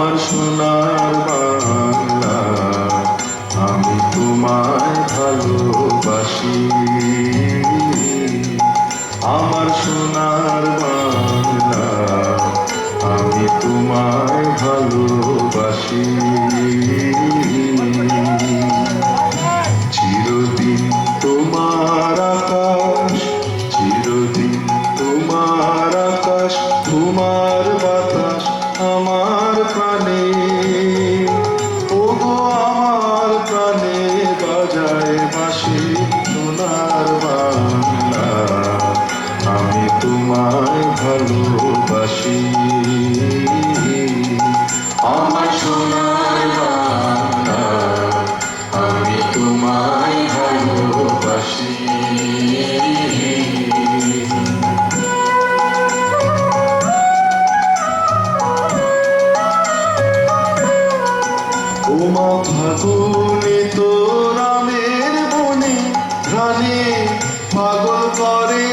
আমার সোনার বাংলা, আমি তোমায় ভালোবাসি। আমার সোনার বাংলা, আমি তোমায় ভালোবাসি। চিরদিন তোমার আকাশ, চিরদিন তোমার আকাশ, তোমার বাতাস আমার প্রাণে, ওগো আমার প্রাণে বাজায় বাঁশি। সোনার বাংলা, আমি তোমায় ভালোবাসি। আমার সোনার বাংলা, আমি তোমায় ভালোবাসি। ওমা ফাগুনে তোর আমের বনে প্রাণে পাগল করে,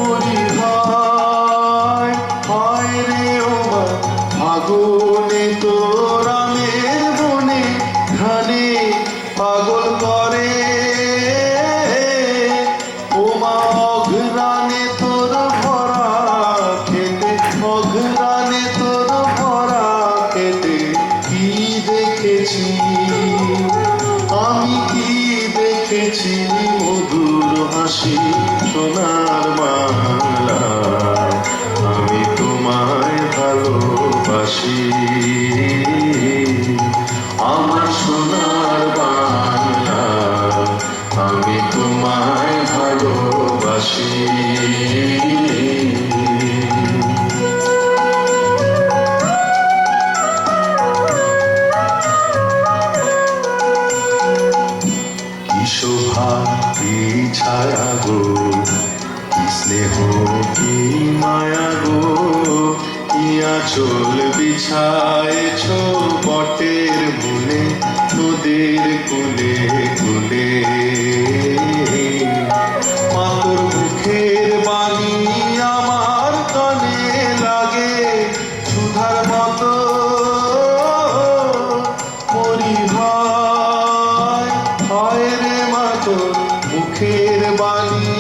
ওরে হায় হায় রে ওমা ফাগুনে তোর আমের বনে প্রাণে পাগল করে। ওমা অঘ্রাণে তোর ভরা খেতে, অঘ্রাণে তোর ভরা খেতে কি দেখেছি আমি, কি দেখেছি মধুর হাসি। সোনার বাংলা, আমি তোমায় ভালোবাসি। আমার সোনার বাংলা, আমি তোমায় ভালোবাসি। কি শোভা কি ছায়া গো, কি স্নেহ কি মায়া গো, কি আঁচল বিছায়েছ বটের মূলে, নদীর কুলে কুলে। মাতর মুখের বাণী আমার কানে লাগে সুধার মতো, মরি হায় হায় রে মাতর মুখের বাণী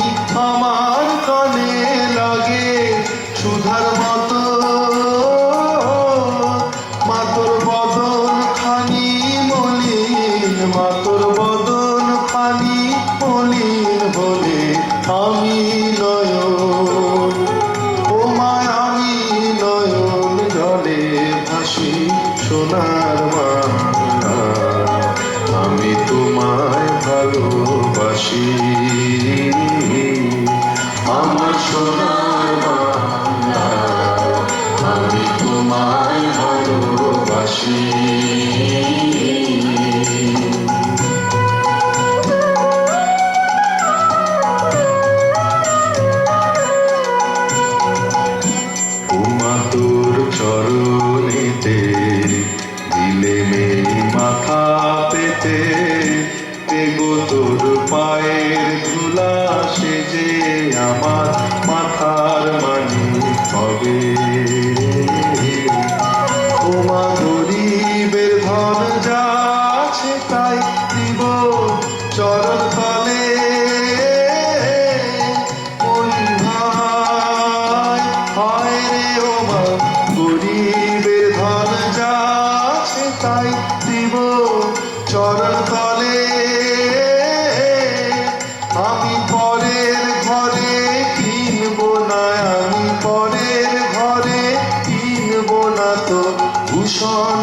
আমার কানে লাগে সুধার মতো। মাতর বদন খানি মলিন, মাতর বদন খানি মলিন হলে আমি নয়ন, ও মায় আমি নয়ন জলে ভাসি। সোনার বাংলা, আমি তোমায় ভালোবাসি। আমার সোনার বাংলা, আমি তোমায় ভালোবাসি। ওমা তোর চরণেতে দিলে মেয়ে মাথা পেতে, এগো তোর পায়ের ধুলা সে যে আমার মাথার মানি হবে। ওমা গরিবের ধন যা আছে তাই দিব চরণ তলে, ওই ভাই হায় রে ওমা গরিবের ধন যা আছে তাই দিব চরণ তলে। আমি পরের ঘরে কিনব না, আমি পরের ঘরে কিনব না তো ভূষণ